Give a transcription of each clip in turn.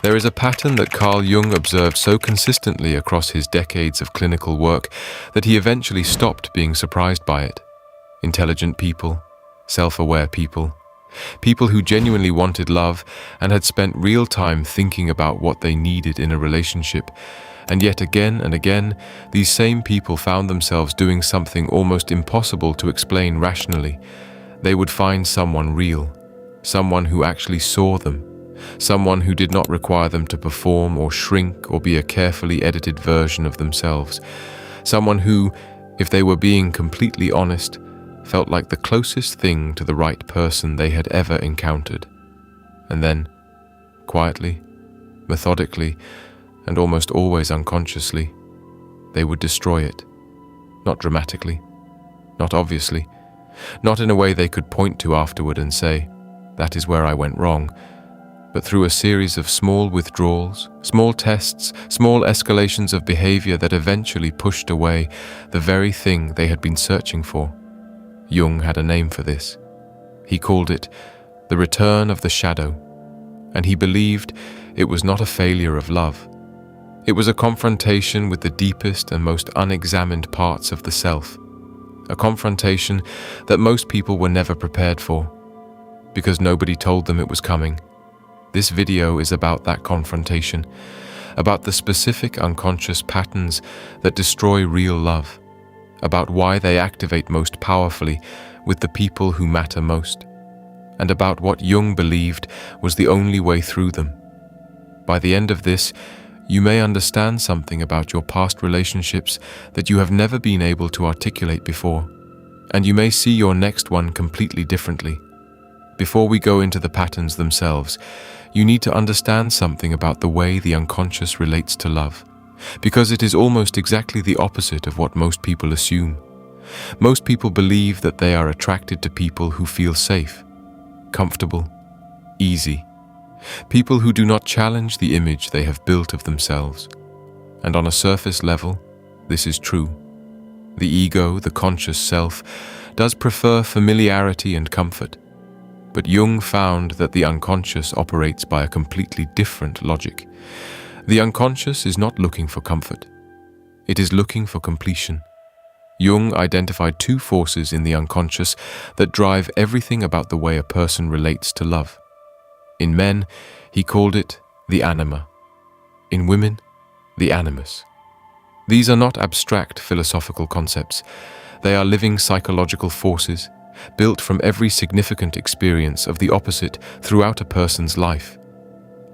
There is a pattern that Carl Jung observed so consistently across his decades of clinical work that he eventually stopped being surprised by it. Intelligent people, self-aware people, people who genuinely wanted love and had spent real time thinking about what they needed in a relationship. And yet again and again, these same people found themselves doing something almost impossible to explain rationally. They would find someone real, someone who actually saw them, someone who did not require them to perform or shrink or be a carefully edited version of themselves, someone who, if they were being completely honest, felt like the closest thing to the right person they had ever encountered. And then, quietly, methodically, and almost always unconsciously, they would destroy it. Not dramatically, not obviously, not in a way they could point to afterward and say, "That is where I went wrong," but through a series of small withdrawals, small tests, small escalations of behavior that eventually pushed away the very thing they had been searching for. Jung had a name for this. He called it the return of the shadow, and he believed it was not a failure of love. It was a confrontation with the deepest and most unexamined parts of the self, a confrontation that most people were never prepared for, because nobody told them it was coming. This video is about that confrontation, about the specific unconscious patterns that destroy real love, about why they activate most powerfully with the people who matter most, and about what Jung believed was the only way through them. By the end of this, you may understand something about your past relationships that you have never been able to articulate before, and you may see your next one completely differently. Before we go into the patterns themselves, you need to understand something about the way the unconscious relates to love, because it is almost exactly the opposite of what most people assume. Most people believe that they are attracted to people who feel safe, comfortable, easy, people who do not challenge the image they have built of themselves. And on a surface level, this is true. The ego, the conscious self, does prefer familiarity and comfort. But Jung found that the unconscious operates by a completely different logic. The unconscious is not looking for comfort. It is looking for completion. Jung identified two forces in the unconscious that drive everything about the way a person relates to love. In men, he called it the anima. In women, the animus. These are not abstract philosophical concepts. They are living psychological forces, built from every significant experience of the opposite throughout a person's life.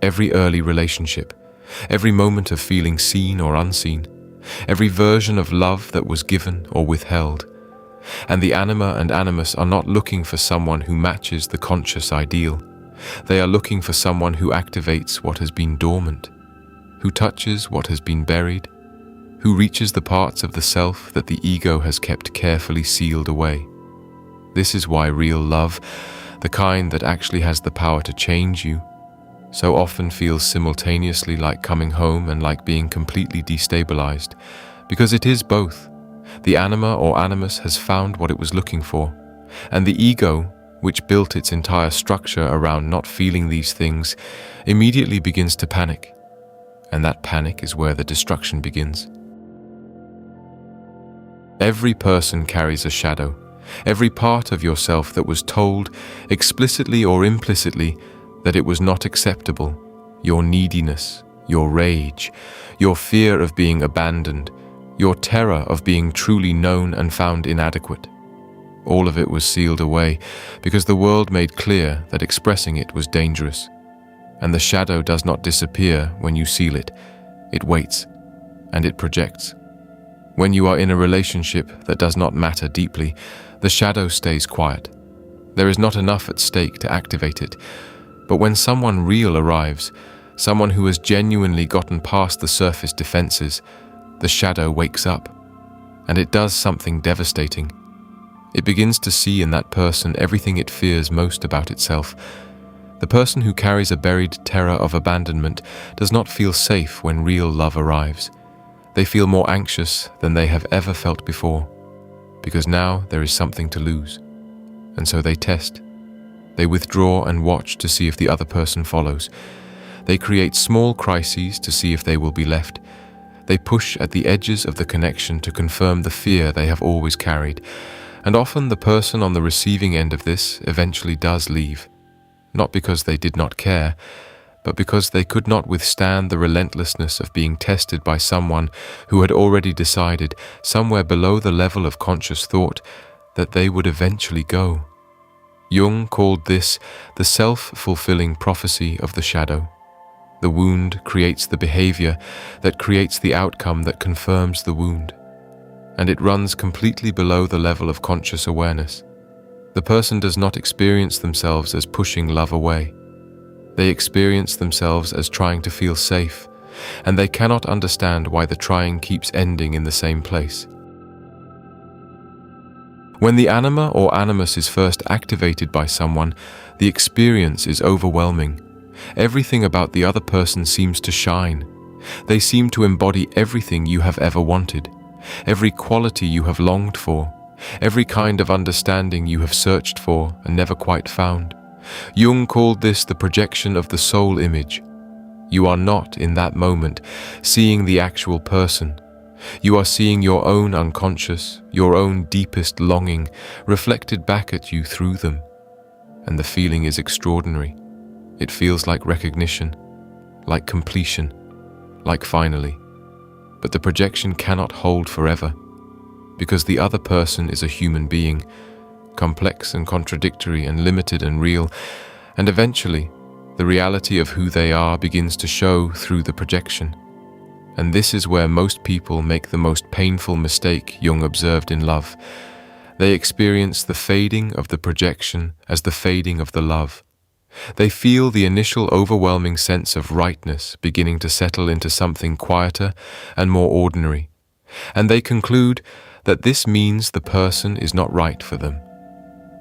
Every early relationship, every moment of feeling seen or unseen, every version of love that was given or withheld. And the anima and animus are not looking for someone who matches the conscious ideal. They are looking for someone who activates what has been dormant, who touches what has been buried, who reaches the parts of the self that the ego has kept carefully sealed away. This is why real love, the kind that actually has the power to change you, so often feels simultaneously like coming home and like being completely destabilized, because it is both. The anima or animus has found what it was looking for, and the ego, which built its entire structure around not feeling these things, immediately begins to panic. And that panic is where the destruction begins. Every person carries a shadow, every part of yourself that was told, explicitly or implicitly, that it was not acceptable, your neediness, your rage, your fear of being abandoned, your terror of being truly known and found inadequate. All of it was sealed away because the world made clear that expressing it was dangerous. And the shadow does not disappear when you seal it. It waits, and it projects. When you are in a relationship that does not matter deeply, the shadow stays quiet. There is not enough at stake to activate it. But when someone real arrives, someone who has genuinely gotten past the surface defenses, the shadow wakes up, and it does something devastating. It begins to see in that person everything it fears most about itself. The person who carries a buried terror of abandonment does not feel safe when real love arrives. They feel more anxious than they have ever felt before, because now there is something to lose. And so they test. They withdraw and watch to see if the other person follows. They create small crises to see if they will be left. They push at the edges of the connection to confirm the fear they have always carried. And often the person on the receiving end of this eventually does leave. Not because they did not care, but because they could not withstand the relentlessness of being tested by someone who had already decided, somewhere below the level of conscious thought, that they would eventually go. Jung called this the self-fulfilling prophecy of the shadow. The wound creates the behavior that creates the outcome that confirms the wound. And it runs completely below the level of conscious awareness. The person does not experience themselves as pushing love away. They experience themselves as trying to feel safe, and they cannot understand why the trying keeps ending in the same place. When the anima or animus is first activated by someone, the experience is overwhelming. Everything about the other person seems to shine. They seem to embody everything you have ever wanted, every quality you have longed for, every kind of understanding you have searched for and never quite found. Jung called this the projection of the soul image. You are not, in that moment, seeing the actual person. You are seeing your own unconscious, your own deepest longing reflected back at you through them. And the feeling is extraordinary. It feels like recognition, like completion, like finally. But the projection cannot hold forever, because the other person is a human being, complex and contradictory and limited and real, and eventually, the reality of who they are begins to show through the projection. And this is where most people make the most painful mistake Jung observed in love. They experience the fading of the projection as the fading of the love. They feel the initial overwhelming sense of rightness beginning to settle into something quieter and more ordinary, and they conclude that this means the person is not right for them,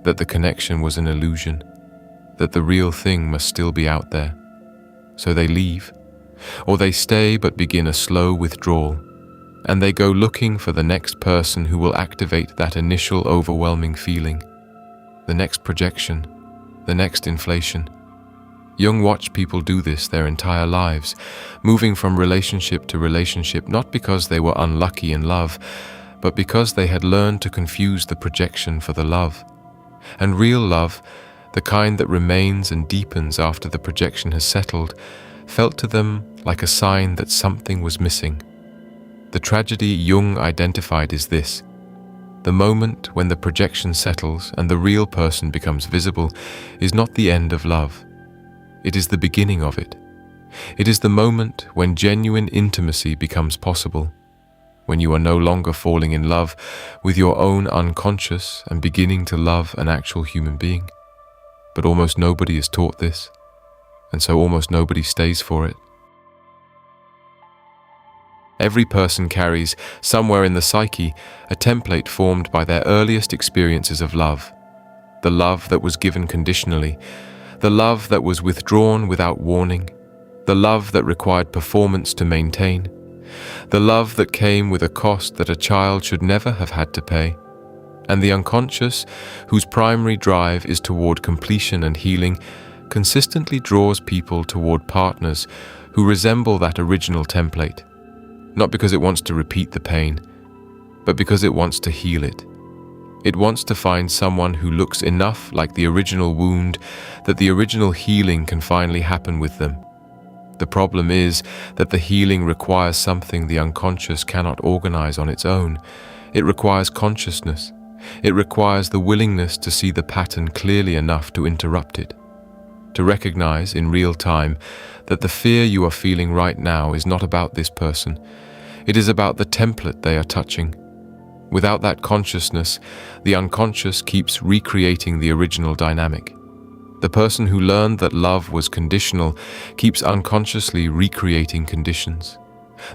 that the connection was an illusion, that the real thing must still be out there. So they leave, or they stay but begin a slow withdrawal, and they go looking for the next person who will activate that initial overwhelming feeling, the next projection, the next inflation. Jung watched people do this their entire lives, moving from relationship to relationship, not because they were unlucky in love, but because they had learned to confuse the projection for the love. And real love, the kind that remains and deepens after the projection has settled, felt to them like a sign that something was missing. The tragedy Jung identified is this: the moment when the projection settles and the real person becomes visible is not the end of love. It is the beginning of it. It is the moment when genuine intimacy becomes possible, when you are no longer falling in love with your own unconscious and beginning to love an actual human being. But almost nobody is taught this, and so almost nobody stays for it. Every person carries, somewhere in the psyche, a template formed by their earliest experiences of love. The love that was given conditionally, the love that was withdrawn without warning, the love that required performance to maintain, the love that came with a cost that a child should never have had to pay, and the unconscious, whose primary drive is toward completion and healing, consistently draws people toward partners who resemble that original template, not because it wants to repeat the pain, but because it wants to heal it. It wants to find someone who looks enough like the original wound that the original healing can finally happen with them. The problem is that the healing requires something the unconscious cannot organize on its own. It requires consciousness. It requires the willingness to see the pattern clearly enough to interrupt it, to recognize in real time that the fear you are feeling right now is not about this person. It is about the template they are touching. Without that consciousness, the unconscious keeps recreating the original dynamic. The person who learned that love was conditional keeps unconsciously recreating conditions.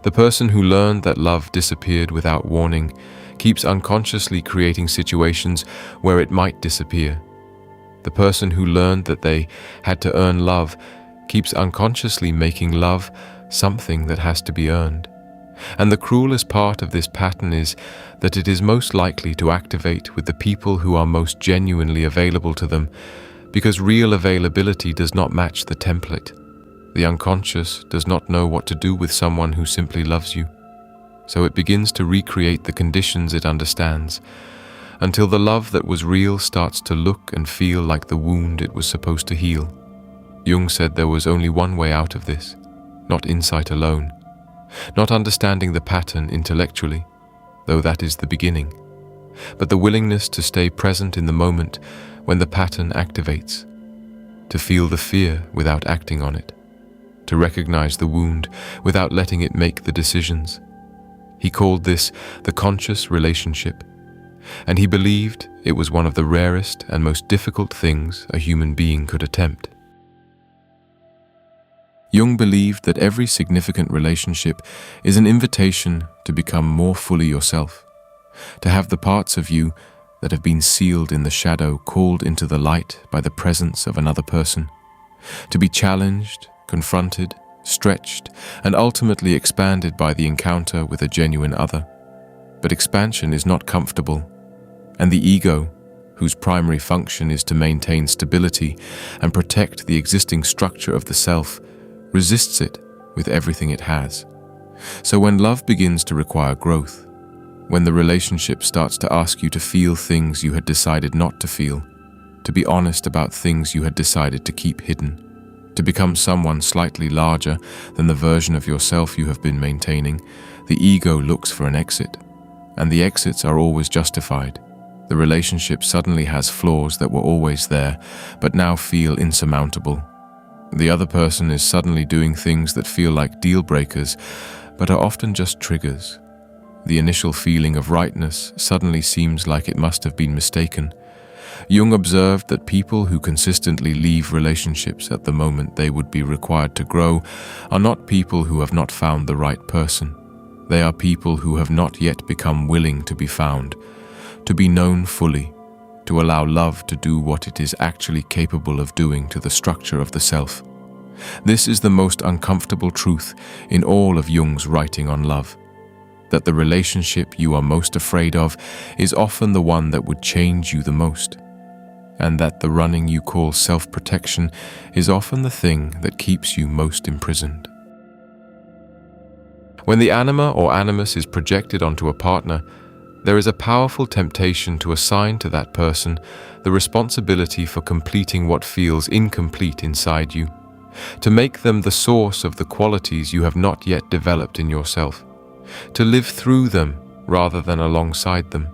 The person who learned that love disappeared without warning keeps unconsciously creating situations where it might disappear. The person who learned that they had to earn love keeps unconsciously making love something that has to be earned. And the cruelest part of this pattern is that it is most likely to activate with the people who are most genuinely available to them, because real availability does not match the template. The unconscious does not know what to do with someone who simply loves you, so it begins to recreate the conditions it understands, until the love that was real starts to look and feel like the wound it was supposed to heal. Jung said there was only one way out of this, not insight alone, not understanding the pattern intellectually, though that is the beginning, but the willingness to stay present in the moment when the pattern activates, to feel the fear without acting on it, to recognize the wound without letting it make the decisions. He called this the conscious relationship, and he believed it was one of the rarest and most difficult things a human being could attempt. Jung believed that every significant relationship is an invitation to become more fully yourself, to have the parts of you that have been sealed in the shadow called into the light by the presence of another person, to be challenged, confronted, stretched, and ultimately expanded by the encounter with a genuine other. But expansion is not comfortable, and the ego, whose primary function is to maintain stability and protect the existing structure of the self, resists it with everything it has. So when love begins to require growth, when the relationship starts to ask you to feel things you had decided not to feel, to be honest about things you had decided to keep hidden, to become someone slightly larger than the version of yourself you have been maintaining, the ego looks for an exit, and the exits are always justified. The relationship suddenly has flaws that were always there, but now feel insurmountable. The other person is suddenly doing things that feel like deal breakers, but are often just triggers. The initial feeling of rightness suddenly seems like it must have been mistaken. Jung observed that people who consistently leave relationships at the moment they would be required to grow are not people who have not found the right person. They are people who have not yet become willing to be found, to be known fully, to allow love to do what it is actually capable of doing to the structure of the self. This is the most uncomfortable truth in all of Jung's writing on love, that the relationship you are most afraid of is often the one that would change you the most, and that the running you call self-protection is often the thing that keeps you most imprisoned. When the anima or animus is projected onto a partner, there is a powerful temptation to assign to that person the responsibility for completing what feels incomplete inside you, to make them the source of the qualities you have not yet developed in yourself, to live through them rather than alongside them.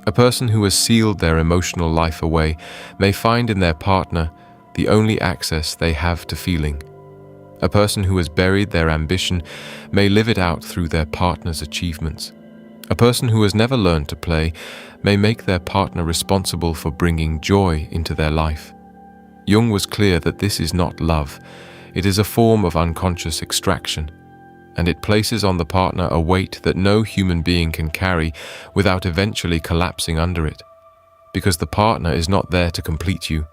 A person who has sealed their emotional life away may find in their partner the only access they have to feeling. A person who has buried their ambition may live it out through their partner's achievements. A person who has never learned to play may make their partner responsible for bringing joy into their life. Jung was clear that this is not love. It is a form of unconscious extraction, and it places on the partner a weight that no human being can carry without eventually collapsing under it. Because the partner is not there to complete you.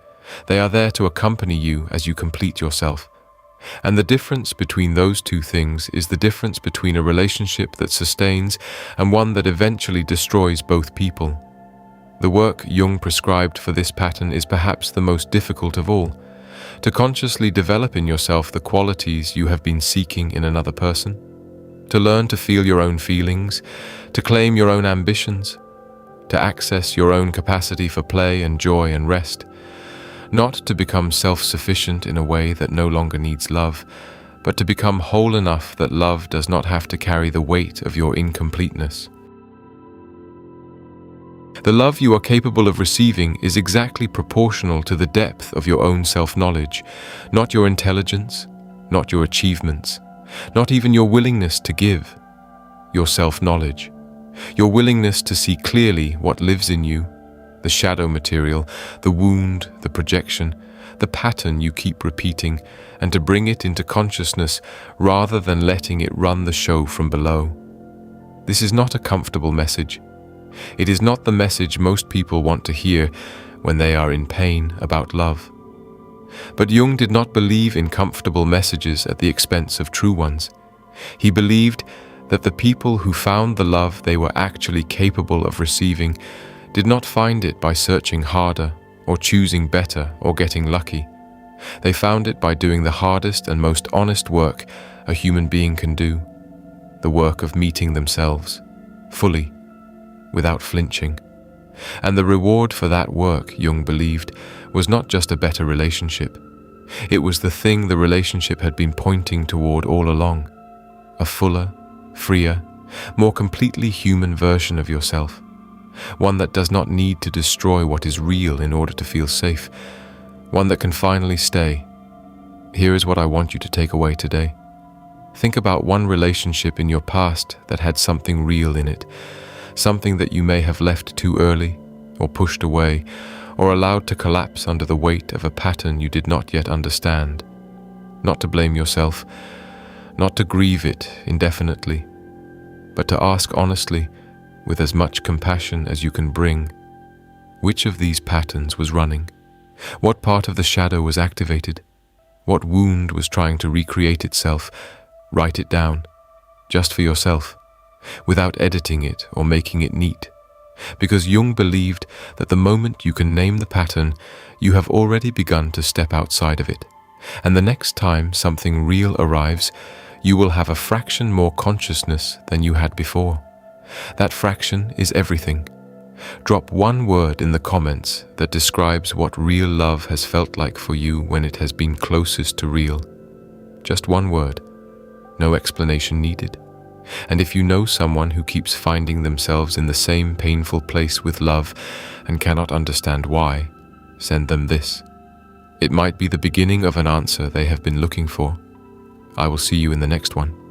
They are there to accompany you as you complete yourself. And the difference between those two things is the difference between a relationship that sustains and one that eventually destroys both people. The work Jung prescribed for this pattern is perhaps the most difficult of all, to consciously develop in yourself the qualities you have been seeking in another person, to learn to feel your own feelings, to claim your own ambitions, to access your own capacity for play and joy and rest, not to become self-sufficient in a way that no longer needs love, but to become whole enough that love does not have to carry the weight of your incompleteness. The love you are capable of receiving is exactly proportional to the depth of your own self-knowledge, not your intelligence, not your achievements, not even your willingness to give, your self-knowledge, your willingness to see clearly what lives in you, the shadow material, the wound, the projection, the pattern you keep repeating, and to bring it into consciousness rather than letting it run the show from below. This is not a comfortable message. It is not the message most people want to hear when they are in pain about love. But Jung did not believe in comfortable messages at the expense of true ones. He believed that the people who found the love they were actually capable of receiving did not find it by searching harder or choosing better or getting lucky, They found it by doing the hardest and most honest work a human being can do, the work of meeting themselves, fully, without flinching. And the reward for that work, Jung believed, was not just a better relationship. It was the thing the relationship had been pointing toward all along, a fuller, freer, more completely human version of yourself, one that does not need to destroy what is real in order to feel safe, one that can finally stay. Here is what I want you to take away today. Think about one relationship in your past that had something real in it, something that you may have left too early, or pushed away, or allowed to collapse under the weight of a pattern you did not yet understand. Not to blame yourself, not to grieve it indefinitely, but to ask honestly, with as much compassion as you can bring, which of these patterns was running? What part of the shadow was activated? What wound was trying to recreate itself? Write it down, just for yourself, without editing it or making it neat. Because Jung believed that the moment you can name the pattern, you have already begun to step outside of it. And the next time something real arrives, you will have a fraction more consciousness than you had before. That fraction is everything. Drop one word in the comments that describes what real love has felt like for you when it has been closest to real. Just one word. No explanation needed. And if you know someone who keeps finding themselves in the same painful place with love and cannot understand why, send them this. It might be the beginning of an answer they have been looking for. I will see you in the next one.